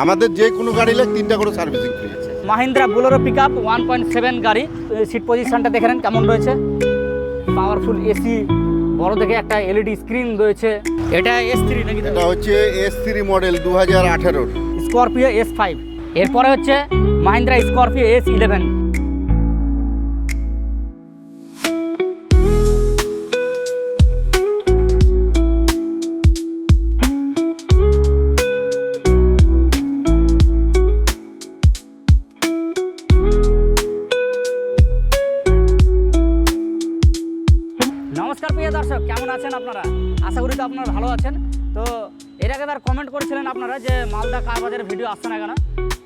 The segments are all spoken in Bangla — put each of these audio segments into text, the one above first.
আমাদের যে কোনো গাড়ি লাগে 3টা করে servicing free. Mahindra Bolero pickup 1.7 গাড়ি, সিট পজিশনটা দেখে নেন কেমন রয়েছে। পাওয়ারফুল এসি, বড় দেখে একটা এলইডি স্ক্রিন রয়েছে। এটা S3 নাকি? এটা হচ্ছে S3 মডেল 2018-র স্করপিও S5। এরপরে হচ্ছে মাহিন্দ্রা স্করপিও S11। নমস্কার প্রিয় দর্শক, কেমন আছেন আপনারা? আশা করি তো আপনারা ভালো আছেন। তো এর আগে তার কমেন্ট করেছিলেন আপনারা যে মালদা কার বাজারের ভিডিও আসছে না কেন।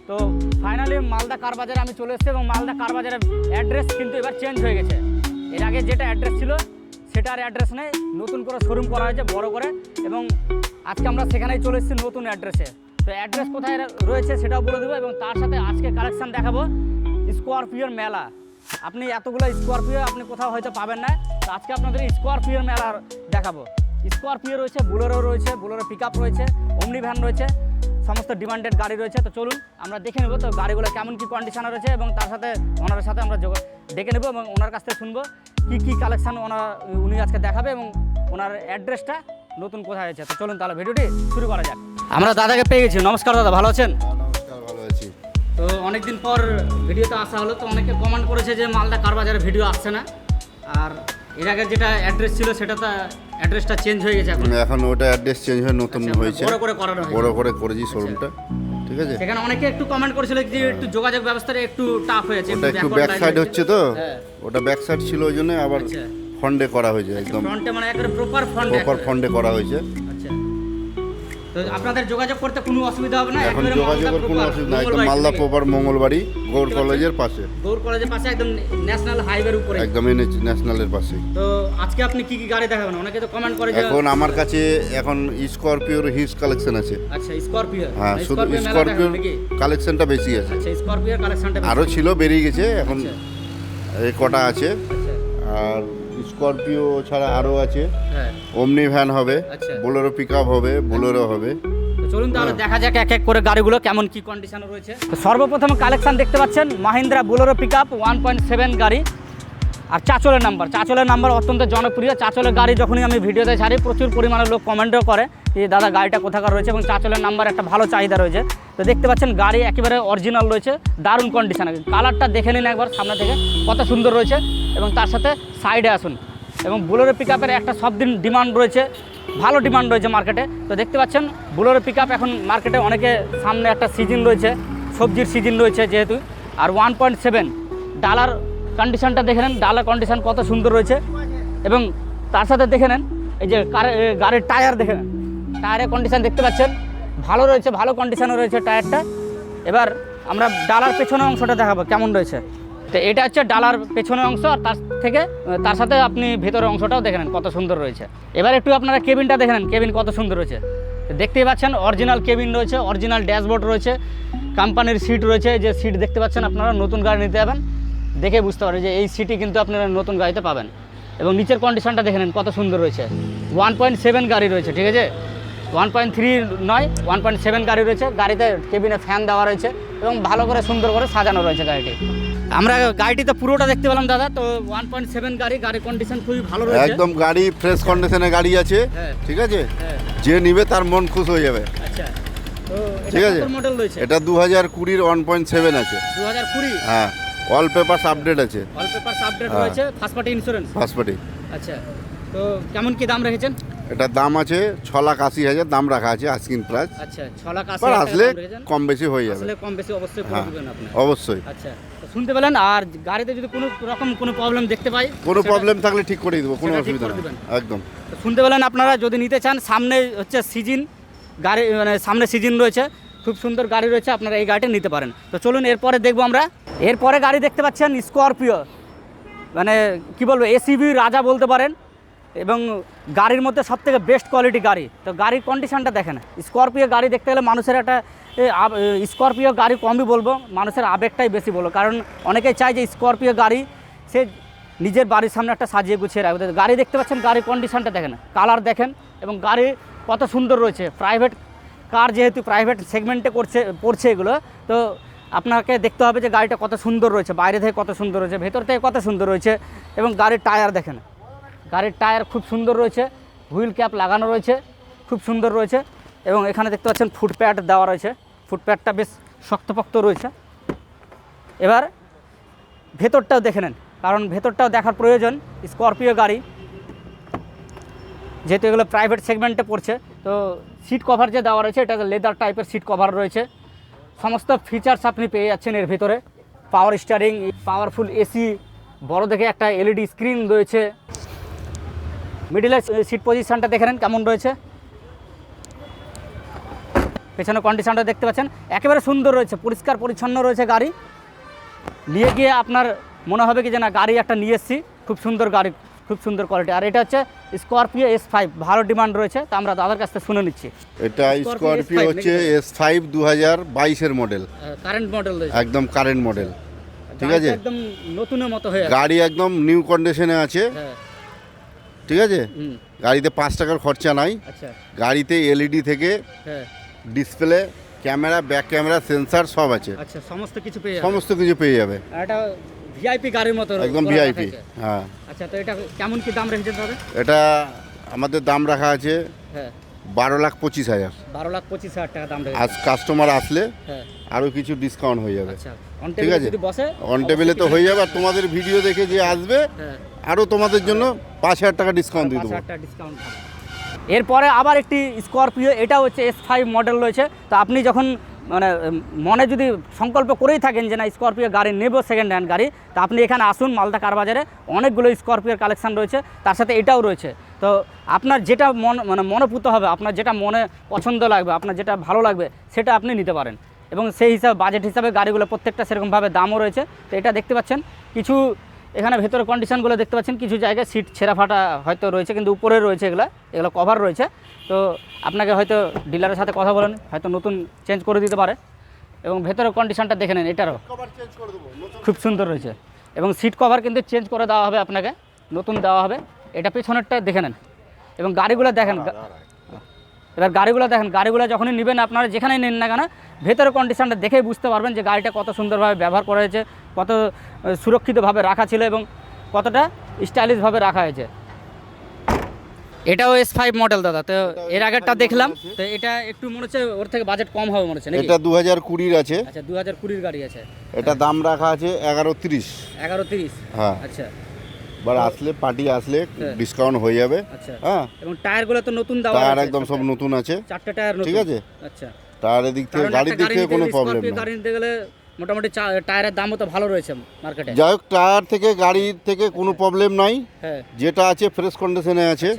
তো ফাইনালি মালদা কার বাজারে আমি চলে এসেছি এবং মালদা কার বাজারের অ্যাড্রেস কিন্তু এবার চেঞ্জ হয়ে গেছে। এর আগে যেটা অ্যাড্রেস ছিল সেটা আর অ্যাড্রেস নেই, নতুন করে শোরুম করা হয়েছে বড় করে, এবং আজকে আমরা সেখানেই চলে এসেছি নতুন অ্যাড্রেসে। তো অ্যাড্রেস কোথায় রয়েছে সেটাও বলে দেবো, এবং তার সাথে আজকে কালেকশান দেখাবো স্করপিওর মেলা। আপনি এতগুলো স্করপিও আপনি কোথাও হয়তো পাবেন না, তো আজকে আপনাদের স্করপিওর মেলা দেখাবো। স্করপিও রয়েছে, বোলেরো রয়েছে, বোলেরো পিকআপ রয়েছে, ওমনি ভ্যান রয়েছে, সমস্ত ডিমান্ডেড গাড়ি রয়েছে। তো চলুন আমরা দেখে নেবো তো গাড়িগুলো কেমন কী কন্ডিশনে রয়েছে, এবং তার সাথে ওনার সাথে আমরা ডেকে নেবো এবং ওনার কাছ থেকে শুনবো কী কালেকশান উনি আজকে দেখাবে এবং ওনার অ্যাড্রেসটা নতুন কোথায় আছে। তো চলুন তাহলে ভিডিওটি শুরু করা যাক। আমরা দাদাকে পেয়ে গেছি। নমস্কার দাদা, ভালো আছেন? নমস্কার, ভালো আছি। তো অনেকদিন পর ভিডিওতে আসা হলো, তো অনেকে কমেন্ট করেছে যে মালদা কার বাজারে ভিডিও আসছে না, আর এর আগে যেটা অ্যাড্রেস ছিল সেটা তো অ্যাড্রেসটা চেঞ্জ হয়ে গেছে এখন ওটা অ্যাড্রেস চেঞ্জ হয়ে নতুন হয়েছে, বড় করে করানো হয়েছে, বড় করে করেছি শোরুমটা। ঠিক আছে, সেখানে অনেকে একটু কমেন্ট করেছিল যে একটু যোগাযোগ ব্যবস্থাটা একটু টাফ হয়েছে, ওটা একটু ব্যাক সাইড হচ্ছে তো, হ্যাঁ। ওটা ব্যাক সাইড ছিল ওই জন্য আবার ফ্রন্টে করা হয়েছে, একদম ফ্রন্টে মানে একবারে প্রপার ফ্রন্টে করা হয়েছে। আচ্ছা, তো আপনাদের যোগাযোগ করতে কোনো অসুবিধা হবে না? এখন যোগাযোগের কোনো অসুবিধা নাই, একদম মালদা প্রপার মঙ্গলবাড়ি গৌড় কলেজের পাশে, গৌড় কলেজের পাশে একদম ন্যাশনাল হাইওয়ের উপরে, একদম ন্যাশনালের পাশে। তো আজকে আপনি কি গাড়ি দেখাবেন? অনেকে তো কমেন্ট করে যে এখন আমার কাছে এখন স্করপিওর হিউজ কালেকশন আছে। আচ্ছা, স্করপিও, হ্যাঁ, শুধু স্করপিওর কালেকশনটা বেশি আছে। আচ্ছা, স্করপিওর কালেকশনটা আরও ছিল, বেরিয়ে গেছে, এখন এই কটা আছে। আচ্ছা, আর স্করপিও ছাড়া আরও আছে, হ্যাঁ, ওমনি ভ্যান হবে, আচ্ছা, বোলেরো পিকআপ হবে, বোলেরো হবে। তো চলুন তাহলে দেখা যাক এক এক করে গাড়িগুলো কেমন কি কন্ডিশনে রয়েছে। তো সর্বপ্রথম কালেকশন দেখতে পাচ্ছেন মাহিন্দ্রা বোলেরো পিকআপ 1.7 গাড়ি, আর চাচলের নাম্বার অত্যন্ত জনপ্রিয়। চাচলের গাড়ি যখনই আমি ভিডিওতে ছাড়ি প্রচুর পরিমাণে লোক কমেন্টও করে যে দাদা গাড়িটা কোথাকার রয়েছে, এবং চাচলের নাম্বার একটা ভালো চাহিদা রয়েছে। তো দেখতে পাচ্ছেন গাড়ি একেবারে অরিজিনাল রয়েছে, দারুণ কন্ডিশনে। কালারটা দেখে নিন একবার সামনে থেকে, কত সুন্দর রয়েছে। এবং তার সাথে সাইডে আসুন, এবং বোলেরো পিকআপের একটা সব দিন ডিমান্ড রয়েছে, ভালো ডিমান্ড রয়েছে মার্কেটে। তো দেখতে পাচ্ছেন বোলেরো পিকআপ এখন মার্কেটে অনেকে, সামনে একটা সিজন রয়েছে, সবজির সিজন রয়েছে যেহেতু। আর 1.7 ডালার কন্ডিশনটা দেখে নেন, ডালার কন্ডিশন কত সুন্দর রয়েছে। এবং তার সাথে দেখে নেন এই যে গাড়ির টায়ার দেখে নেন, টায়ারের কন্ডিশন দেখতে পাচ্ছেন ভালো রয়েছে, ভালো কন্ডিশনে রয়েছে টায়ারটা। এবার আমরা ডালার পেছনের অংশটা দেখাবো কেমন রয়েছে। তো এটা হচ্ছে ডালার পেছনের অংশ, আর তার সাথে আপনি ভেতরের অংশটাও দেখে নেন কত সুন্দর রয়েছে। এবার একটু আপনারা কেবিনটা দেখে নেন, কেবিন কত সুন্দর রয়েছে। দেখতেই পাচ্ছেন অরিজিনাল কেবিন রয়েছে, অরিজিনাল ড্যাশবোর্ড রয়েছে, কোম্পানির সিট রয়েছে। যে সিট দেখতে পাচ্ছেন আপনারা নতুন গাড়ি নিতে যাবেন দেখে বুঝতে পারেন যে এই সিটই কিন্তু আপনারা নতুন গাড়িতে পাবেন। এবং নিচের কন্ডিশনটা দেখে নেন কত সুন্দর রয়েছে। 1.7 গাড়ি রয়েছে, ঠিক আছে, 1.3 নয়, 1.7 গাড়ি রয়েছে। গাড়িতে কেবিনে ফ্যান দেওয়া রয়েছে এবং ভালো করে সুন্দর করে সাজানো রয়েছে গাড়িটি। আমরা গাড়িটিতে পুরোটা দেখতে পেলাম দাদা। তো 1.7 গাড়ি কন্ডিশন খুবই ভালো রয়েছে, একদম গাড়ি ফ্রেশ কন্ডিশনে গাড়ি আছে। হ্যাঁ, ঠিক আছে, হ্যাঁ, যে নিবে তার মন খুশ হয়ে যাবে। আচ্ছা, তো ঠিক আছে, মডেল রয়েছে এটা 2020-র 1.7 আছে। 2020, হ্যাঁ, অল পেপারস আপডেট আছে, অল পেপারস আপডেট রয়েছে, first party insurance. First party. আচ্ছা, তো কেমন কি দাম রেখেছেন? এটার দাম আছে 6,80,000 দাম রাখা আছে, আস্কিং প্রাইস। আচ্ছা, 6,80,000 পর আসলে দাম রেখেছেন। কম বেশি হয়ে যাবে, আসলে কম বেশি অবশ্যই করে দিবেন আপনি। অবশ্যই। আচ্ছা, তো শুনতে পেলেন। আর গাড়িতে যদি কোনো রকম কোনো প্রবলেম দেখতে পাই, কোনো প্রবলেম থাকলে ঠিক করে দেবো, কোনো সেটা ঠিক অসুবিধা করে নেই, দিবেন। একদম। তো শুনতে পেলেন আপনারা যদি নিতে চান, সামনে হচ্ছে সিজন গাড়ি, মানে সামনে সিজন রয়েছে, খুব সুন্দর গাড়ি রয়েছে, আপনারা এই গাড়িটা নিতে পারেন। তো চলুন এরপরে দেখবো আমরা। এরপরে গাড়ি দেখতে পাচ্ছেন স্করপিও, মানে কি বলবো, এসইভি রাজা বলতে পারেন, এবং গাড়ির মধ্যে সবথেকে বেস্ট কোয়ালিটি গাড়ি। তো গাড়ির কন্ডিশনটা দেখেন। স্করপিও গাড়ি দেখতে গেলে মানুষের একটা স্করপিও গাড়ি কমই বলবো, মানুষের আবেগটাই বেশি বলবো, কারণ অনেকেই চায় যে স্করপিও গাড়ি সে নিজের বাড়ির সামনে একটা সাজিয়ে গুছিয়ে রাখবে। গাড়ি দেখতে পাচ্ছেন, গাড়ির কন্ডিশনটা দেখেন, কালার দেখেন, এবং গাড়ি কত সুন্দর রয়েছে, প্রাইভেট কার যেহেতু প্রাইভেট সেগমেন্টে পড়ছে এগুলো, তো আপনাকে দেখতে হবে যে গাড়িটা কত সুন্দর রয়েছে, বাইরে থেকে কত সুন্দর রয়েছে, ভেতর থেকে কত সুন্দর রয়েছে। এবং গাড়ির টায়ার দেখেন, গাড়ির টায়ার খুব সুন্দর রয়েছে, হুইল ক্যাপ লাগানো রয়েছে, খুব সুন্দর রয়েছে। এবং এখানে দেখতে পাচ্ছেন ফুটপ্যাড দেওয়া রয়েছে, ফুটপ্যাডটা বেশ শক্তপোক্ত রয়েছে। এবার ভেতরটাও দেখে নেন, কারণ ভেতরটাও দেখার প্রয়োজন। স্করপিও গাড়ি যেহেতু এগুলো প্রাইভেট সেগমেন্টে পড়ছে, তো সিট কভার যে দেওয়া রয়েছে এটা লেদার টাইপের সিট কভার রয়েছে। সমস্ত ফিচার্স আপনি পেয়ে যাচ্ছেন এর ভিতরে। পাওয়ার স্টিয়ারিং, পাওয়ারফুল এসি, বড় দেখে একটা এলইডি স্ক্রিন রয়েছে। মিডিলের সিট পজিশনটা দেখে নেন কেমন রয়েছে। পেছনে কন্ডিশনটা দেখতে পাচ্ছেন একেবারে সুন্দর রয়েছে, পরিষ্কার পরিচ্ছন্ন রয়েছে গাড়ি। নিয়ে গিয়ে আপনার মনে হবে কি যে না গাড়ি একটা নিয়ে এসেছি, খুব সুন্দর গাড়ি, খুব সুন্দর কোয়ালিটি। আর এটা হচ্ছে স্করপিও S5, ভালো ডিমান্ড রয়েছে, তা আমরা দাদার কাছ থেকে শুনে নিচ্ছি। এটা স্করপিও হচ্ছে S5 2022-এর মডেল, কারেন্ট মডেল রয়েছে, একদম কারেন্ট মডেল, ঠিক আছে, একদম নতুনের মতো হয়ে গাড়ি একদম নিউ কন্ডিশনে আছে, ঠিক আছে। গাড়িতে 5 টাকার খরচা নাই। আচ্ছা, গাড়িতে এলইডি থেকে display, camera, back camera, sensor সব আছে। আচ্ছা, সমস্ত কিছু পেয়ে যাবে। এটা ভিআইপি গাড়ির মতো একদম ভিআইপি। হ্যাঁ। আচ্ছা, তো এটা কেমন কি দাম রেখেছেন দাদা? এটা আমাদের দাম রাখা আছে 12,25,000। 12,25,000 টাকা দাম রেখেছেন। আজ কাস্টমার আসলে আরো কিছু ডিসকাউন্ট হয়ে যাবে। আচ্ছা, ঠিক আছে, যদি বসে অন টেবিলে তো হয়ে যাবে। আর তোমাদের ভিডিও দেখে যে আসবে আরো তোমাদের জন্য 5,000 টাকা ডিসকাউন্ট দিয়ে দেবো। 5,000 টাকা ডিসকাউন্ট হবে। এরপরে আবার একটি স্করপিও, এটা হচ্ছে S5 মডেল রয়েছে। তো আপনি যখন মানে মনে যদি সংকল্প করেই থাকেন যে না স্করপিও গাড়ি নেব, সেকেন্ড হ্যান্ড গাড়ি, তা আপনি এখানে আসুন। মালদা কার বাজারে অনেকগুলো স্করপিওর কালেকশান রয়েছে, তার সাথে এটাও রয়েছে। তো আপনার যেটা মনোপুত হবে, আপনার যেটা মনে পছন্দ লাগবে, আপনার যেটা ভালো লাগবে সেটা আপনি নিতে পারেন। এবং সেই হিসাবে বাজেট হিসাবে গাড়িগুলো প্রত্যেকটা সেরকমভাবে দামও রয়েছে। তো এটা দেখতে পাচ্ছেন কিছু এখানে ভেতরে কন্ডিশনগুলো দেখতে পাচ্ছেন, কিছু জায়গায় সিট ছেঁড়া ফাটা হয়তো রয়েছে, কিন্তু উপরে রয়েছে এগুলো কভার রয়েছে। তো আপনাকে হয়তো ডিলারের সাথে কথা বলেন, হয়তো নতুন চেঞ্জ করে দিতে পারে। এবং ভেতরে কন্ডিশনটা দেখে নেন, এটারও খুব সুন্দর রয়েছে। এবং সিট কভার কিন্তু চেঞ্জ করে দেওয়া হবে আপনাকে, নতুন দেওয়া হবে। এটা পেছনেরটা দেখে নেন। এবং গাড়িগুলো দেখেন, এবার গাড়িগুলো যখনই নেবেন আপনারা যেখানেই নেন না কেন, ভেতরে কন্ডিশনটা দেখেই বুঝতে পারবেন যে গাড়িটা কত সুন্দরভাবে ব্যবহার করা হয়েছে, কত সুরক্ষিতভাবে রাখা ছিল এবং কতটা স্টাইলিশভাবে রাখা হয়েছে। এটাও S5 মডেল দাদা। তো এর আগেরটা দেখলাম, তো এটা একটু মনে হচ্ছে ওর থেকে বাজেট কম হবে মনে হচ্ছে নাকি? এটা 2020-এর আছে। আচ্ছা, 2020-এর গাড়ি আছে। এটা দাম রাখা আছে 11,30। 11,30। হ্যাঁ। আচ্ছা, আসলে পার্টি আসলে ডিসকাউন্ট হয়ে যাবে। আচ্ছা, হ্যাঁ। এবং টায়ারগুলো তো নতুন দেওয়া আছে, টায়ার একদম সব নতুন আছে, 4টে টায়ার নতুন, ঠিক আছে। আচ্ছা, টায়ারের দিক থেকে, গাড়ির দিক থেকে কোনো প্রবলেম নেই। গাড়ি নিতে গেলে মোটামুটি টায়ারের দামও তো ভালো রয়েছে মার্কেটে। যাই হোক, টায়ার থেকে গাড়ির থেকে কোনো প্রবলেম নাই। যেটা আছে ফ্রেশ কন্ডিশনে আছে।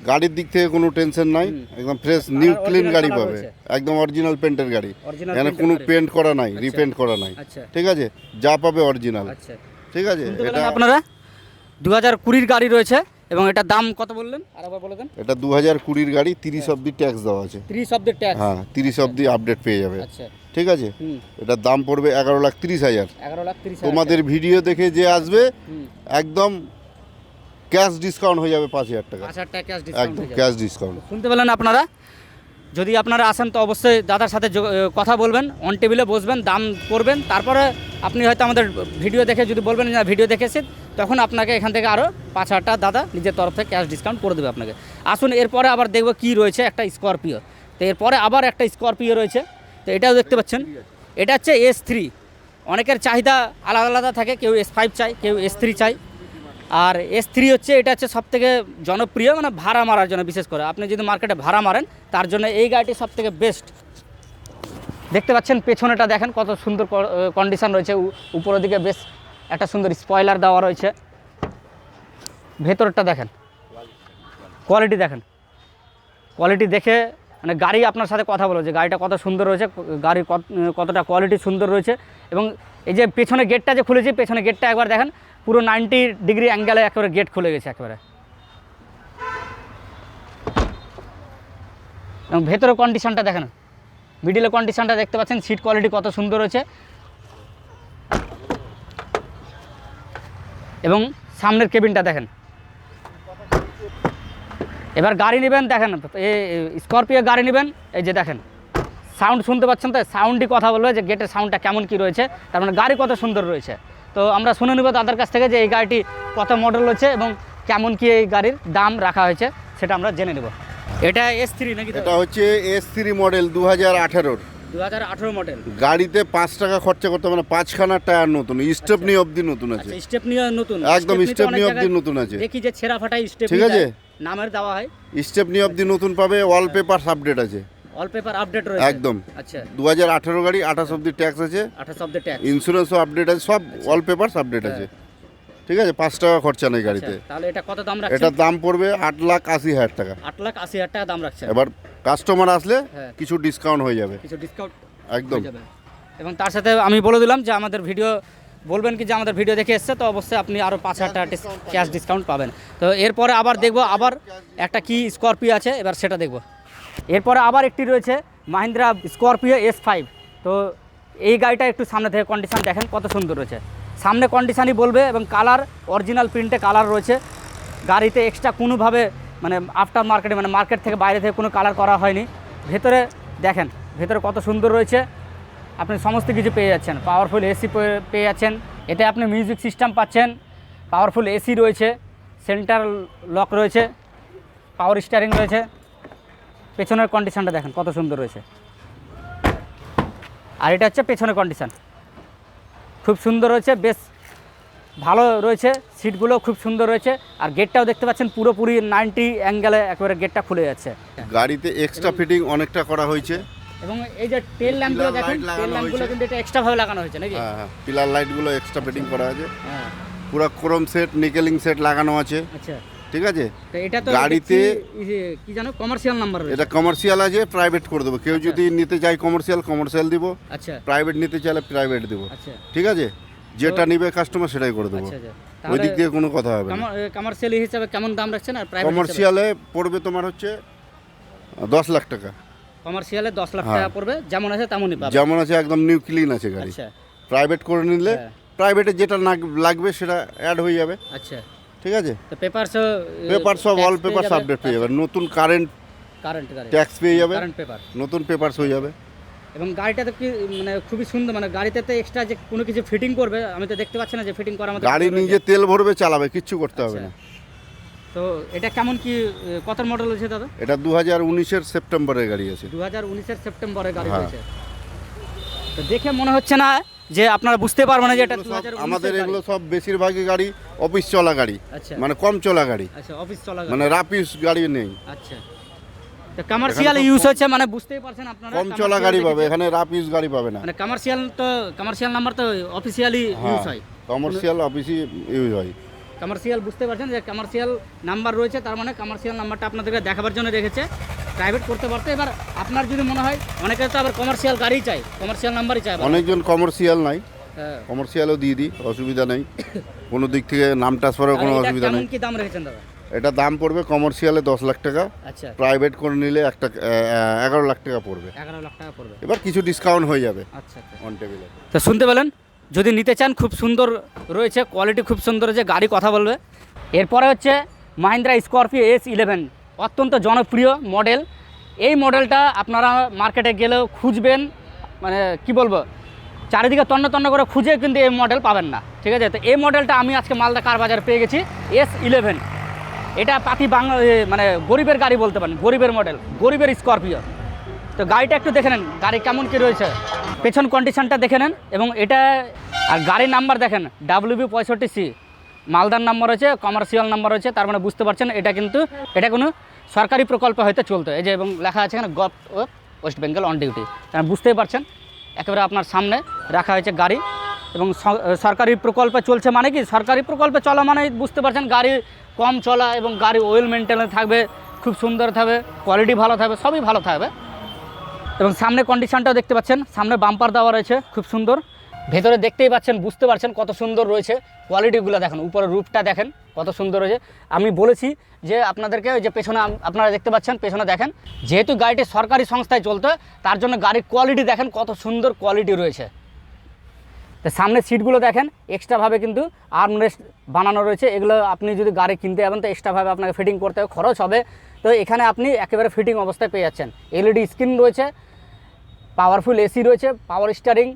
গাড়ির দিক থেকে কোনো টেনশন নাই, একদম ফ্রেশ নিউ ক্লিন গাড়ি পাবে, একদম অরিজিনাল পেন্টের গাড়ি। এখানে কোনো পেন্ট করা নাই, রিপেন্ট করা নাই, ঠিক আছে, যা পাবে অরিজিনাল। ঠিক আছে, এটা আপনারা 2020-র গাড়ি রয়েছে। এবং এটার দাম কত বললেন আরেকবার বলে দেন? এটা 2020-র গাড়ি, 30 অবধি ট্যাক্স দেওয়া আছে। 30 অবধি ট্যাক্স? হ্যাঁ, 30 অবধি আপডেট পেয়ে যাবে। আচ্ছা, ঠিক আছে। এটার দাম পড়বে 11,30,000। 11,30,000। তোমাদের ভিডিও দেখে যে আসবে একদম ক্যাশ ডিসকাউন্ট হয়ে যাবে 5,000 টাকা। 5,000 টাকা ক্যাশ ডিসকাউন্ট, একদম ক্যাশ ডিসকাউন্ট। শুনতে পেলেন আপনারা? যদি আপনারা আসেন তো অবশ্যই দাদার সাথে কথা বলবেন, অন টেবিলে বসবেন, দাম করবেন। তারপরে আপনি হয়তো আমাদের ভিডিও দেখে যদি বলবেন না ভিডিও দেখেছেন, তখন আপনাকে এখান থেকে আরও 5,000 টাকা দাদা নিজের তরফ থেকে ক্যাশ ডিসকাউন্ট করে দেবে আপনাকে। আসুন, এরপরে আবার দেখবো কি রয়েছে, একটা স্করপিও। তো এরপরে আবার একটা স্করপিও রয়েছে। তো এটাও দেখতে পাচ্ছেন, এটা হচ্ছে S3। অনেকের চাহিদা আলাদা আলাদা থাকে, কেউ S5 চাই, কেউ S3 চাই। আর S3 হচ্ছে, এটা হচ্ছে সবথেকে জনপ্রিয়, মানে ভাড়া মারার জন্য। বিশেষ করে আপনি যদি মার্কেটে ভাড়া মারেন, তার জন্য এই গাড়িটি সবথেকে বেস্ট। দেখতে পাচ্ছেন পেছনেটা দেখেন কত সুন্দর কন্ডিশন রয়েছে, উপরের দিকে বেশ একটা সুন্দর স্পয়লার দেওয়া রয়েছে। ভেতরটা দেখেন, কোয়ালিটি দেখেন, কোয়ালিটি দেখে মানে গাড়ি আপনার সাথে কথা বলো যে গাড়িটা কত সুন্দর রয়েছে, গাড়ির কতটা কোয়ালিটি সুন্দর রয়েছে। এবং এই যে পেছনে গেটটা যে খুলেছে, পেছনে গেটটা একবার দেখেন, পুরো 90 ডিগ্রি অ্যাঙ্গেলে একেবারে গেট খুলে গেছে একেবারে। এবং ভেতরে কন্ডিশনটা দেখেন, মিডিলের কন্ডিশনটা দেখতে পাচ্ছেন, সিট কোয়ালিটি কত সুন্দর রয়েছে। এবং সামনের কেবিনটা দেখেন। এবার গাড়ি নেবেন, দেখেন এই স্করপিও গাড়ি নেবেন, এই যে দেখেন সাউন্ড শুনতে পাচ্ছেন, তো সাউন্ডই কথা বলবে যে গেটের সাউন্ডটা কেমন কি রয়েছে, তার মানে গাড়ি কত সুন্দর রয়েছে। তো আমরা শুনে নেব তাদের কাছ থেকে যে এই গাড়িটি কত মডেল রয়েছে এবং কেমন কি এই গাড়ির দাম রাখা হয়েছে সেটা আমরা জেনে নেব। এটা S3 নাকি? এটা হচ্ছে S3 মডেল 2018-র। 2018 মডেল। গাড়িতে 5 টাকা খরচা করতে হবে না, 5খানা টায়ার নতুন, স্টেপনি অবধি নতুন আছে। আচ্ছা, স্টেপনি নতুন, একদম স্টেপনি অবধি নতুন আছে। দেখি যে ছেঁড়া ফাটা স্টেপনি, ঠিক আছে, নামের দেওয়া হয় স্টেপনি অবধি নতুন পাবে। ওয়ালপেপার আপডেট আছে, ওয়ালপেপার আপডেট রয়েছে একদম। আচ্ছা, 2018 গাড়ি, 28 অবধি ট্যাক্স আছে, 28 অবধি ট্যাক্স, ইন্স্যুরেন্সও আপডেট আছে, সব ওয়ালপেপার আপডেট আছে। ঠিক আছে, 5 টাকা খরচা নেই গাড়িতে। তাহলে এটা কত দাম রাখছেন? এটার দাম পড়বে 8,80,000 টাকা। 8,80,000 টাকা দাম রাখছেন। এবার কাস্টমার আসলে কিছু ডিসকাউন্ট হয়ে যাবে, কিছু ডিসকাউন্ট একদম। এবং তার সাথে আমি বলে দিলাম যে আমাদের ভিডিও বলবেন কি যে আমাদের ভিডিও দেখে এসছে, তো অবশ্যই আপনি আরও 5,000 টাকা ক্যাশ ডিসকাউন্ট পাবেন। তো এরপরে আবার দেখব আবার একটা কি স্করপিও আছে, এবার সেটা দেখব। এরপরে আবার একটি রয়েছে মাহিন্দ্রা স্করপিও S5। তো এই গাড়িটা একটু সামনে থেকে কন্ডিশন দেখেন কত সুন্দর রয়েছে, সামনে কন্ডিশনই বলবে এবং কালার অরিজিনাল প্রিন্টে কালার রয়েছে। গাড়িতে এক্সট্রা কোনোভাবে মানে আফটার মার্কেটে মানে মার্কেট থেকে বাইরে থেকে কোনো কালার করা হয়নি। ভেতরে দেখেন, ভেতরে কত সুন্দর রয়েছে, আপনি সমস্ত কিছু পেয়ে যাচ্ছেন। পাওয়ারফুল এসি পেয়ে যাচ্ছেন, এতে আপনি মিউজিক সিস্টেম পাচ্ছেন, পাওয়ারফুল এসি রয়েছে, সেন্টার লক রয়েছে, পাওয়ার স্টিয়ারিং রয়েছে। পেছনের কন্ডিশনটা দেখেন কত সুন্দর রয়েছে। আর এটা হচ্ছে পেছনের কন্ডিশন, খুব সুন্দর রয়েছে, বেশ ভালো রয়েছে, সিটগুলো খুব সুন্দর রয়েছে। আর গেটটাও দেখতে পাচ্ছেন পুরোপুরি 90 অ্যাঙ্গেলে একেবারে গেটটা খুলে যাচ্ছে। গাড়িতে এক্সট্রা ফিটিং অনেকটা করা হয়েছে এবং এই যে টেল ল্যাম্পগুলো দেখেন, টেল ল্যাম্পগুলো কিন্তু এটা এক্সট্রা ভাবে লাগানো হয়েছে নাকি? হ্যাঁ, পিলার লাইটগুলো এক্সট্রা ফিটিং করা আছে, হ্যাঁ, পুরো ক্রোম সেট নিকেলিং সেট লাগানো আছে। আচ্ছা, ঠিক আছে। তো এটা তো গাড়িতে কি জানো কমার্শিয়াল নাম্বার রয়েছে। এটা কমার্শিয়াল আছে, প্রাইভেট করে দেবো। কেউ যদি নিতে চায় কমার্শিয়াল দিব, আচ্ছা, প্রাইভেট নিতে চাইলে প্রাইভেট দিব। আচ্ছা, ঠিক আছে, যেটা নিবে কাস্টমার সেটাই করে দেবো, আচ্ছা, ওই দিক দিয়ে কোনো কথা হবে না। কমার্শিয়ালি হিসাবে কেমন দাম রাখছেন? আর প্রাইভেট কমার্শিয়ালে পড়বে তোমার হচ্ছে 10 লাখ টাকা। কমার্শিয়ালে 10 লাখ টাকা পড়বে, যেমন আছে তেমনই পাবে, যেমন আছে একদম নিউ ক্লিন আছে গাড়ি। আচ্ছা, প্রাইভেট করে নিলে প্রাইভেটে যেটা লাগবে সেটা অ্যাড হয়ে যাবে। আচ্ছা, ঠিক আছে। তো পেপার সব অল পেপার আপডেট পেয়ে যাবে, নতুন কারেন্ট গাড়ি ট্যাক্স পেয়ে যাবে, কারেন্ট পেপার, নতুন পেপারস হয়ে যাবে। এবং গাড়িটা তো কি মানে খুবই সুন্দর, মানে গাড়িতে তো এক্সট্রা যে কোনো কিছু ফিটিং করবে আমি তো দেখতে পাচ্ছি না যে ফিটিং করার মতো। গাড়ি নিজে তেল ভরবে, চালাবে, কিচ্ছু করতে হবে না। তো এটা কেমন কি কত মডেল হয়েছে দাদা? এটা 2019-এর সেপ্টেম্বরের গাড়ি আছে। 2019-এর সেপ্টেম্বরের গাড়ি হয়েছে। তো দেখে মনে হচ্ছে না যে আপনারা বুঝতে পারবেন না যে এটা 2019 আমাদের এগুলো সব বেশিরভাগই গাড়ি অফিস চলা গাড়ি, আচ্ছা, মানে কম চলা গাড়ি। আচ্ছা, অফিস চলা গাড়ি, মানে রাপিস গাড়ি নেই। আচ্ছা, তো কমার্শিয়াল ইউজ হচ্ছে, মানে বুঝতেই পারছেন আপনারা কম চলা গাড়ি পাবে, এখানে রাপিস গাড়ি পাবে না। মানে কমার্শিয়াল নাম্বার তো অফিসিয়ালি ইউজ হয়, কমার্শিয়াল অফিসই ইউজ হয়। কমার্শিয়াল বুঝতে পারছেন যে কমার্শিয়াল নাম্বার রয়েছে, তার মানে কমার্শিয়াল নাম্বারটা আপনাদেরকে দেখাবার জন্য রেখেছে, প্রাইভেট করতে পারতে। এবার আপনার যদি মনে হয়, অনেকে তো আবার কমার্শিয়াল গাড়ি চাই, কমার্শিয়াল নাম্বারই চাই, অনেকজন কমার্শিয়াল নাই, হ্যাঁ, কমার্শিয়ালও দিয়ে দিই, অসুবিধা নেই, কোনো দিক থেকে নাম ট্রান্সফারের কোনো অসুবিধা নেই। কেমন কি দাম রেখেছেন দাদা? এটা দাম পড়বে কমার্শিয়ালে 10 লাখ টাকা, আচ্ছা, প্রাইভেট করে নিলে 11 লাখ টাকা পড়বে। 11 লাখ টাকা পড়বে, এবার কিছু ডিসকাউন্ট হয়ে যাবে আচ্ছা, অন টেবিলে। তো শুনতে পেলেন, যদি নিতে চান খুব সুন্দর রয়েছে, কোয়ালিটি খুব সুন্দর রয়েছে, গাড়ি কথা বলবে। এরপরে হচ্ছে মাহিন্দ্রা স্করপিও S11, অত্যন্ত জনপ্রিয় মডেল। এই মডেলটা আপনারা মার্কেটে গেলেও খুঁজবেন, মানে কি বলবো, চারিদিকে তন্ন করে খুঁজে কিন্তু এই মডেল পাবেন না। ঠিক আছে, তো এই মডেলটা আমি আজকে মালদা কার বাজারে পেয়ে গেছি, S11। এটা পাতি বাংলা মানে গরিবের গাড়ি বলতে পারেন, গরিবের মডেল, গরিবের স্করপিও। তো গাড়িটা একটু দেখে নেন, গাড়ি কেমন কি রয়েছে, পেছন কন্ডিশনটা দেখে নেন। এবং এটা আর গাড়ির নাম্বার দেখেন WB65C, মালদার নাম্বার রয়েছে, কমার্শিয়াল নাম্বার রয়েছে, তার মানে বুঝতে পারছেন এটা কোনো সরকারি প্রকল্পে হয়তো চলতো। এই যে এবং লেখা আছে এখানে government West Bengal on duty, তার বুঝতেই পারছেন একেবারে আপনার সামনে রাখা হয়েছে গাড়ি। এবং সরকারি প্রকল্পে চলছে মানে কি, সরকারি প্রকল্পে চলা মানে বুঝতে পারছেন গাড়ি কম চলা এবং গাড়ি ওয়েল মেনটেনেন্স থাকবে, খুব সুন্দর থাকবে, কোয়ালিটি ভালো থাকবে, সবই ভালো থাকবে। এবং সামনে কন্ডিশনটাও দেখতে পাচ্ছেন, সামনে বাম্পার দেওয়া রয়েছে খুব সুন্দর, ভেতরে দেখতেই পাচ্ছেন, বুঝতে পারছেন কত সুন্দর রয়েছে, কোয়ালিটিগুলো দেখেন, উপরে রূপটা দেখেন কত সুন্দর রয়েছে। আমি বলেছি যে আপনাদেরকে যে পেছনে আপনারা দেখতে পাচ্ছেন, পেছনে দেখেন, যেহেতু গাড়িটি সরকারি সংস্থায় চলতো তার জন্য গাড়ির কোয়ালিটি দেখেন কত সুন্দর কোয়ালিটি রয়েছে। তো সামনে সিটগুলো দেখেন, এক্সট্রাভাবে কিন্তু আর্মরেস্ট বানানো রয়েছে। এগুলো আপনি যদি গাড়ি কিনতে যাবেন তো এক্সট্রাভাবে আপনাকে ফিটিং করতে খরচ হবে, তো এখানে আপনি একেবারে ফিটিং অবস্থায় পেয়ে যাচ্ছেন। LED স্ক্রিন রয়েছে, পাওয়ারফুল এসি রয়েছে, পাওয়ার স্টিয়ারিং,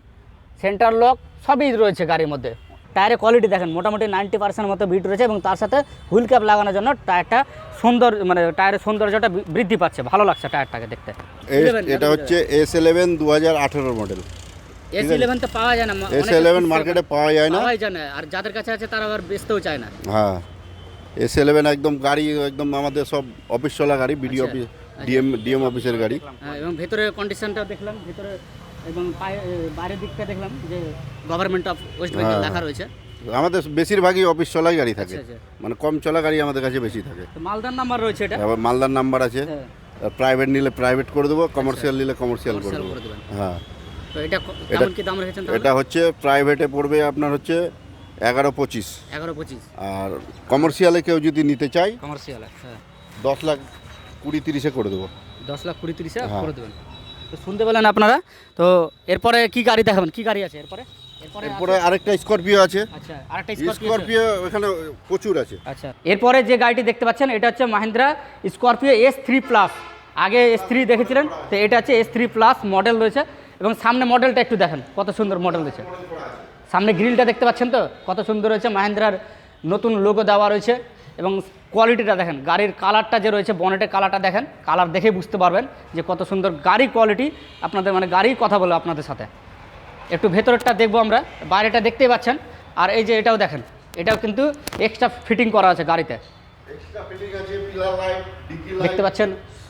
সেন্টার লক সবই রয়েছে গাড়ির মধ্যে। টায়ারের কোয়ালিটি দেখেন মোটামুটি 90% মতো বিট রয়েছে এবং তার সাথে হুইল ক্যাপ লাগানোর জন্য টায়ারটা সুন্দর, মানে টায়ারের সৌন্দর্যটা বৃদ্ধি পাচ্ছে, ভালো লাগছে টায়ারটাকে দেখতে। এটা হচ্ছে S11 2018 মডেল। S11 তো পাওয়া যায় না, S11 মার্কেটে পাওয়া যায় না, আর যাদের কাছে আছে তারা আবার বেচতেও চায় না। হ্যাঁ, S11 একদম গাড়ি, একদম আমাদের সব অফিস চলা গাড়ি, বিডিও অফিস, ডিএম অফিসের গাড়ি। হ্যাঁ, এবং ভেতরে কন্ডিশনটাও দেখলাম, ভেতরে এবং বাইরের দিকটা দেখলাম যে গভর্নমেন্ট অফ ওয়েস্ট বেঙ্গল লেখা রয়েছে। আমাদের বেশিরভাগই অফিস চলাই গাড়ি থাকে, আচ্ছা। মানে কম চলা গাড়ি আমাদের কাছে বেশি থাকে। তো মালদার নাম্বার রয়েছে এটা, আবার মালদার নাম্বার আছে। হ্যাঁ। প্রাইভেট নিলে প্রাইভেট করে দেবো, কমার্শিয়াল নিলে কমার্শিয়াল করে দেবো। করে দেবেন। হ্যাঁ, তো এটা কেমন কি দাম রেখেছেন? এটা হচ্ছে প্রাইভেটে পড়বে আপনার হচ্ছে 11-25, 11-25, আর কমার্শিয়ালে কেউ যদি নিতে চাই কমার্শিয়াল, হ্যাঁ 10,20,30-এ করে দেবো। 10,20,30-এ হ্যাঁ। করে দেবেন। তো শুনতে পেলেন আপনারা। তো এরপরে কি গাড়ি দেখাবেন, কি গাড়ি আছে এরপরে? এরপরে আরেকটা স্করপিও আছে। আচ্ছা, আরেকটা স্করপিও এখানে প্রচুর আছে। আচ্ছা, এরপরে যে গাড়িটি দেখতে পাচ্ছেন এটা হচ্ছে মাহিন্দ্রা স্করপিও S3+। আগে S3 দেখেছিলেন, তো এটা হচ্ছে S3+ মডেল রয়েছে এবং সামনে মডেলটা একটু দেখেন কত সুন্দর মডেল রয়েছে। সামনে গ্রিলটা দেখতে পাচ্ছেন তো কত সুন্দর রয়েছে, মাহিন্দ্রার নতুন লোগো দেওয়া রয়েছে এবং কোয়ালিটিটা দেখেন, গাড়ির কালারটা যে রয়েছে, বনেটের কালারটা দেখেন, কালার দেখে বুঝতে পারবেন যে কত সুন্দর গাড়ির কোয়ালিটি। আপনাদের মানে গাড়ির কথা বলো আপনাদের সাথে। একটু ভেতরেরটা দেখবো আমরা, বাইরেটা দেখতেই পাচ্ছেন। আর এই যে এটাও দেখেন, এটাও কিন্তু এক্সট্রা ফিটিং করা আছে গাড়িতে, দেখতে পাচ্ছেন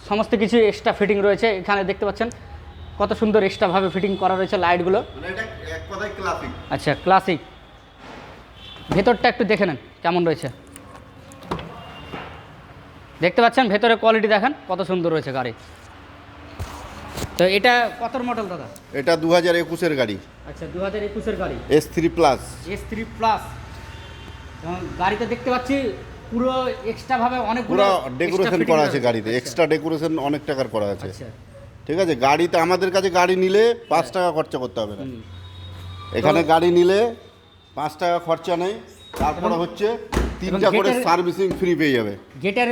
সমস্ত কিছু এক্সট্রা ফিটিং রয়েছে এখানে, দেখতে পাচ্ছেন কত সুন্দর এক্সট্রাভাবে ফিটিং করা রয়েছে লাইটগুলো। আচ্ছা, ক্লাসিক। ভেতরটা একটু দেখে নেন কেমন রয়েছে, দেখতে পাচ্ছেন ভেতরে কোয়ালিটি দেখেন কত সুন্দর রয়েছে গাড়ি। তো এটা কত মডেল দাদা? এটা 2021-এর গাড়ি। আচ্ছা, 2021-এর গাড়ি, S3+। S3+। এবং গাড়িতে দেখতে পাচ্ছি পুরো এক্সট্রাভাবে অনেকগুলো পুরো ডেকোরেশন করা আছে গাড়িতে, এক্সট্রা ডেকোরেশন অনেক টাকার করা আছে। আচ্ছা, ঠিক আছে, গাড়িতে আমাদের কাছে গাড়ি নিলে 5 টাকা খরচা করতে হবে না। এখানে গাড়ি নিলে 5 টাকা খরচা নেই, তারপরে হচ্ছে 3টা করে সার্ভিসিং ফ্রি পেয়ে যাবে। গেটের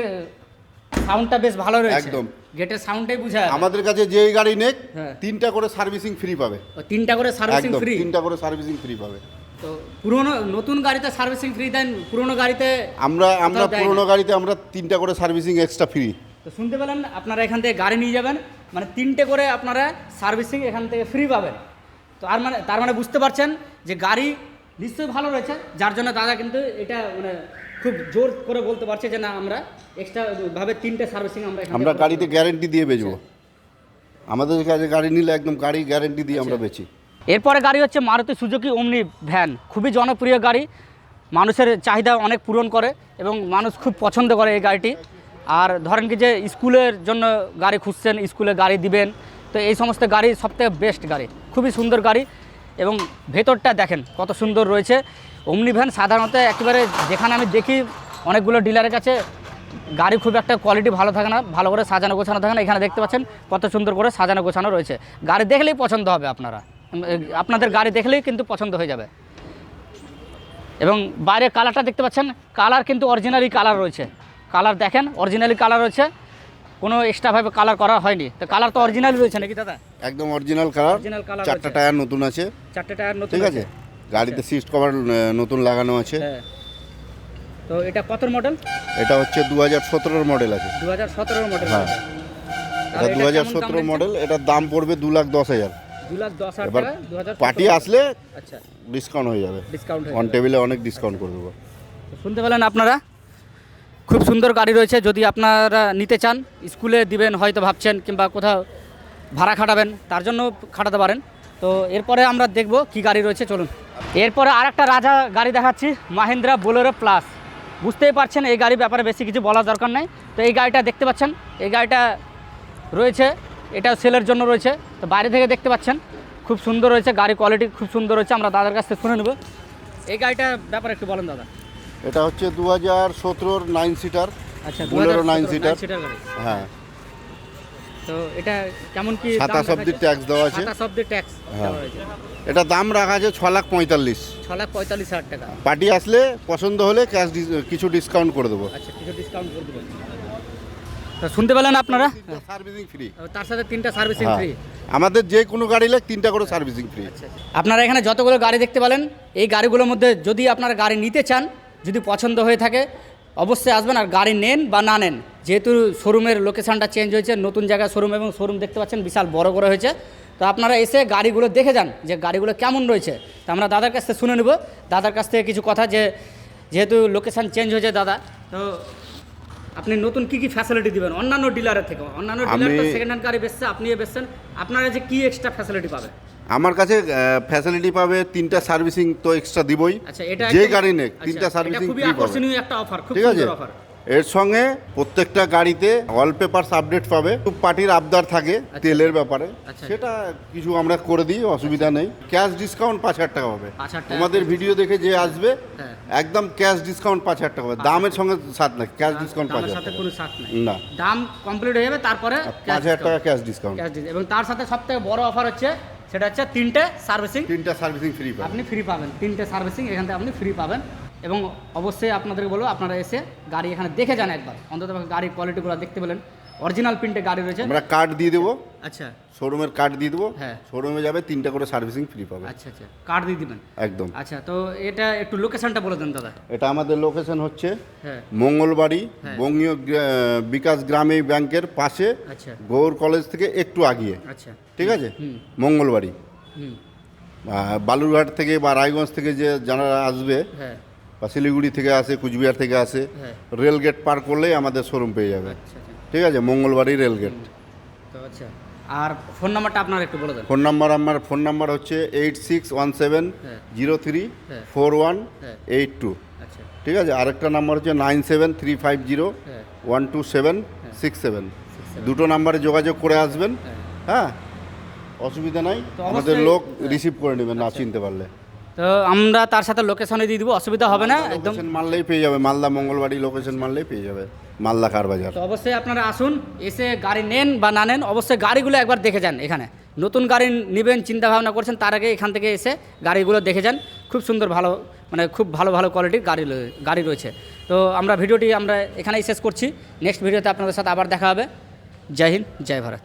সাউন্ডটা বেশ ভালো রয়েছে, একদম গেটের সাউন্ডটাই বুঝা যায়। আমাদের কাছে যেই গাড়ি নেক হ্যাঁ। 3টা করে সার্ভিসিং ফ্রি পাবে। 3টা করে সার্ভিসিং একদম ফ্রি? 3টা করে সার্ভিসিং ফ্রি পাবে। তো পুরনো নতুন গাড়িতে সার্ভিসিং ফ্রি দেন, পুরনো গাড়িতে আমরা পুরনো গাড়িতে আমরা 3টা করে সার্ভিসিং এক্সট্রা ফ্রি। তো শুনতে পেলেন, আপনারা এখান থেকে গাড়ি নিয়ে যাবেন, মানে 3টে করে আপনারা সার্ভিসিং এখান থেকে ফ্রি পাবেন। তো তার মানে বুঝতে পারছেন যে গাড়ি নিশ্চয়ই ভালো রয়েছে, যার জন্য দাদা কিন্তু এটা মানে খুব জোর করে বলতে পারছে যে না, আমরা এক্সট্রা ভাবে 3টে সার্ভিসিং আমরা গাড়িতে গ্যারেন্টি দিয়ে বেচবো। আমাদের কাছে গাড়ি নিলে একদম গাড়ি গ্যারেন্টি দিয়ে আমরা বেচি। এরপরে গাড়ি হচ্ছে মারুতি সুজুকি ওমনি ভ্যান, খুবই জনপ্রিয় গাড়ি, মানুষের চাহিদা অনেক পূরণ করে এবং মানুষ খুব পছন্দ করে এই গাড়িটি। আর ধরেন কি যে স্কুলের জন্য গাড়ি খুঁজছেন, স্কুলে গাড়ি দিবেন, তো এই সমস্ত গাড়ি সবথেকে বেস্ট গাড়ি, খুবই সুন্দর গাড়ি। এবং ভেতরটা দেখেন কত সুন্দর রয়েছে। ওমনি ভ্যান সাধারণত একেবারে যেখানে আমি দেখি অনেকগুলো ডিলারের কাছে গাড়ি খুব একটা কোয়ালিটি ভালো থাকে না, ভালো করে সাজানো গোছানো থাকে না। এখানে দেখতে পাচ্ছেন কত সুন্দর করে সাজানো গোছানো রয়েছে, গাড়ি দেখলেই পছন্দ হবে, আপনাদের গাড়ি দেখলেই কিন্তু পছন্দ হয়ে যাবে। এবং বাইরের কালারটা দেখতে পাচ্ছেন, কালার কিন্তু অরিজিনালি কালার রয়েছে, কালার দেখেন অরিজিনালি কালার রয়েছে, কোনো এক্সট্রাভাবে কালার করা হয়নি। তো কালার তো অরিজিনাল রয়েছে নাকি দাদা? একদম অরিজিনাল কালার, 4টা টায়ার নতুন আছে। 4টে টায়ার নতুন, ঠিক আছে। গাড়িতে সিট কভার নতুন লাগানো আছে। হ্যাঁ। তো এটা কত মডেল? এটা হচ্ছে 2017-এর মডেল আছে। 2017-এর মডেল? হ্যাঁ, এটা 2017 মডেল। এটার দাম পড়বে 2,10,000। 2,10,000 এবার টাকা 2017। পার্টি আসলে আচ্ছা, ডিসকাউন্ট হয়ে যাবে, ডিসকাউন্ট অন টেবিলে অনেক ডিসকাউন্ট করে দেবো। শুনতে পেলেন আপনারা, খুব সুন্দর গাড়ি রয়েছে। যদি আপনারা নিতে চান, স্কুলে দিবেন হয়তো ভাবছেন, কিংবা কোথাও ভাড়া খাটাবেন, তার জন্য খাটাতে পারেন। তো এরপরে আমরা দেখব কি গাড়ি রয়েছে, চলুন। এরপরে আরেকটা রাজা গাড়ি দেখাচ্ছি, মাহিন্দ্রা বোলেরো প্লাস। বুঝতেই পারছেন এই গাড়ির ব্যাপারে বেশি কিছু বলার দরকার নেই। তো এই গাড়িটা দেখতে পাচ্ছেন, এই গাড়িটা রয়েছে, এটা সেলের জন্য রয়েছে। তো বাইরে থেকে দেখতে পাচ্ছেন খুব সুন্দর রয়েছে, গাড়ি কোয়ালিটি খুব সুন্দর রয়েছে। আমরা দাদার কাছ থেকে শুনে নেব এই গাড়িটার ব্যাপারে একটু বলেন দাদা। এটা হচ্ছে 2017-র 9 সিটার। আচ্ছা, বোলেরো 9 সিটার গাড়ি। হ্যাঁ। তো এটা কেমন কি? 27 অবধি ট্যাক্স দেওয়া আছে। 27 অবধি ট্যাক্স দেওয়া আছে। এটা দাম রাখা আছে 6,45,000। 6,45,000 টাকা। পার্টি আসলে পছন্দ হলে ক্যাশ কিছু ডিসকাউন্ট করে দেবো। আচ্ছা, কিছু ডিসকাউন্ট করে দেবেন। তো শুনতে পেলেন আপনারা, সার্ভিসিং ফ্রি, তার সাথে 3টা সার্ভিসিং ফ্রি। আমাদের যে কোনো গাড়ি লাগ 3টা করে সার্ভিসিং ফ্রি। আপনারা এখানে যতগুলো গাড়ি দেখতে পেলেন, এই গাড়িগুলোর মধ্যে যদি আপনারা গাড়ি নিতে চান, যদি পছন্দ হয়ে থাকে অবশ্যই আসবেন। আর গাড়ি নেন বা না নেন, যেহেতু শোরুমের লোকেশানটা চেঞ্জ হয়েছে, নতুন জায়গায় শোরুম, এবং শোরুম দেখতে পাচ্ছেন বিশাল বড় করে হয়েছে, তো আপনারা এসে গাড়িগুলো দেখে যান যে গাড়িগুলো কেমন রয়েছে। তো আমরা দাদার কাছ থেকে শুনে নেব, দাদার কাছ থেকে কিছু কথা, যে যেহেতু লোকেশান চেঞ্জ হয়েছে দাদা, তো আপনি নতুন কি কি ফ্যাসিলিটি দিবেন অন্যান্য ডিলারের থেকে? অন্যান্য ডিলার তো সেকেন্ড হ্যান্ড গাড়ি বেচছে, আপনিও বেচছেন, আপনারা যে কি এক্সট্রা ফ্যাসিলিটি পাবেন? আমার কাছে ফ্যাসিলিটি পাবে 3টা সার্ভিসিং তো এক্সট্রা দিবই। আচ্ছা, এটা যে গাড়ি নেক 3টা সার্ভিসিং খুবই ফ্রি পাবে, আকর্ষণীয় একটা অফার, খুব ঠিক আছে। সুন্দর অফার। এর সঙ্গে প্রত্যেকটা গাড়িতে অল পেপারস আপডেট পাবে। পার্টির আবদার থাকে তেলের ব্যাপারে, সেটা কিছু আমরা করে দিই, অসুবিধা নেই। ক্যাশ ডিসকাউন্ট 5,000 টাকা হবে। তোমাদের ভিডিও দেখে যে আসবে একদম ক্যাশ ডিসকাউন্ট 5,000 টাকা হবে, দামের সঙ্গে সাথ নাই, ক্যাশ ডিসকাউন্ট 5,000 সাথে কোনো সাথ নাই, না, দাম কমপ্লিট হয়ে যাবে তারপরে 5,000 টাকা ক্যাশ ডিসকাউন্ট। এবং তার সাথে সবথেকে বড় অফার হচ্ছে, সেটা হচ্ছে 3টা সার্ভিসিং ফ্রি পাবেন, আপনি ফ্রি পাবেন। 3টে সার্ভিসিং এখান থেকে আপনি ফ্রি পাবেন। এবং অবশ্যই আপনাদেরকে বলবো, আপনারা এসে গাড়ি এখানে দেখে যান একবার, অন্তত গাড়ির কোয়ালিটিগুলো দেখতে পেলেন। অরিজিনাল প্রিন্টে গাড়ি রয়েছে। আমরা কার্ড দিয়ে দেবো, আচ্ছা, শোরুমের কার্ড দিয়ে দেবো, হ্যাঁ, শোরুমে যাবে 3টা করে সার্ভিসিং ফ্রি পাবে। আচ্ছা আচ্ছা, কার্ড দিয়ে দিবেন একদম। আচ্ছা, তো এটা একটু লোকেশনটা বলে দেন দাদা। এটা আমাদের লোকেশন হচ্ছে মঙ্গলবাড়ি, বঙ্গীয় বিকাশ গ্রামীণ ব্যাংকের পাশে, আচ্ছা, গৌর কলেজ থেকে একটু আগিয়ে, আচ্ছা, ঠিক আছে, মঙ্গলবাড়ি। বালুরঘাট থেকে বা রায়গঞ্জ থেকে যে যারা আসবে, বা শিলিগুড়ি থেকে আসে, কুচবিহার থেকে আসে, রেল গেট পার করলেই আমাদের শোরুম পেয়ে যাবে, ঠিক আছে, মঙ্গলবাড়ি রেল গেট। তো আচ্ছা, আর ফোন নাম্বারটা আপনার একটু বলে দেন। আমার ফোন নাম্বার হচ্ছে 8617034182, আচ্ছা, ঠিক আছে। আরেকটা নাম্বার হচ্ছে 9735012767। দুটো নাম্বারে যোগাযোগ করে আসবেন, হ্যাঁ, অসুবিধা নাই, আমাদের লোক রিসিভ করে নেবেন না চিনতে পারলে। তো আমরা তার সাথে লোকেশনে দিয়ে দিব, অসুবিধা হবে না, একদম মানলেই পেয়ে যাবে, মালদা মঙ্গলবাড়ি লোকেশন মানলেই পেয়ে যাবে, মালদা কার বাজার। তো অবশ্যই আপনারা আসুন, এসে গাড়ি নেন বা না নেন, অবশ্যই গাড়িগুলো একবার দেখে যান। এখানে নতুন গাড়ি নেবেন চিন্তা ভাবনা করছেন, তার আগে এখান থেকে এসে গাড়িগুলো দেখে যান। খুব সুন্দর, ভালো, মানে খুব ভালো ভালো কোয়ালিটির গাড়ি রয়েছে। তো আমরা ভিডিওটি আমরা এখানেই শেষ করছি, নেক্সট ভিডিওতে আপনাদের সাথে আবার দেখা হবে। জয় হিন্দ, জয় ভারত।